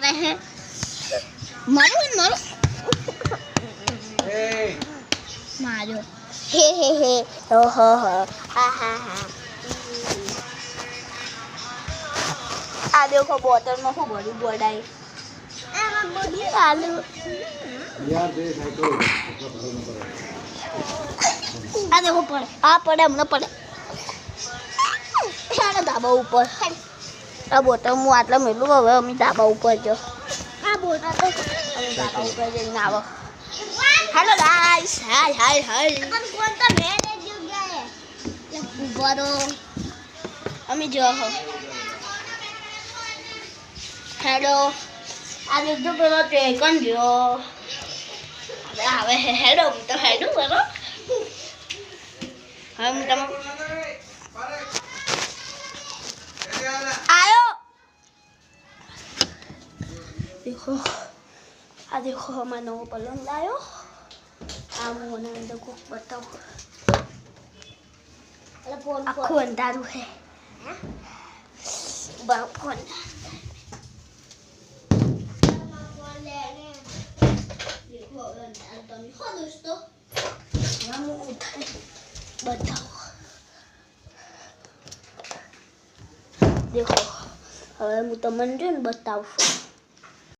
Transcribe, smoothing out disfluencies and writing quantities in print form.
रहे हैं मारो मारो हे हो हा आ देखो बोतल में खूब बड़ी बोडाई आलू आ देखो पड़े हमने पड़े ધાબા ઉપર આ બોટલ હું આટલા મેલું હવે અમે ધાબા ઉપર જો આ બોટલ અમે ધાબા ઉપર જઈને આવો હેલો ગાઈસ હાય કોણ તો મેં જગ્યાએ ઉભો રહો અમે જો હેલો આ દેખજો પેલો ટ્રેકન જો હવે હેડો હું તો હેડું બરો હવે હું તમે आयो देखो हमारा नवा पलंग लायो को बताओ आखो अंधारू है फोन बताओ देखो હવે હું તમને જોઈને બતાવશું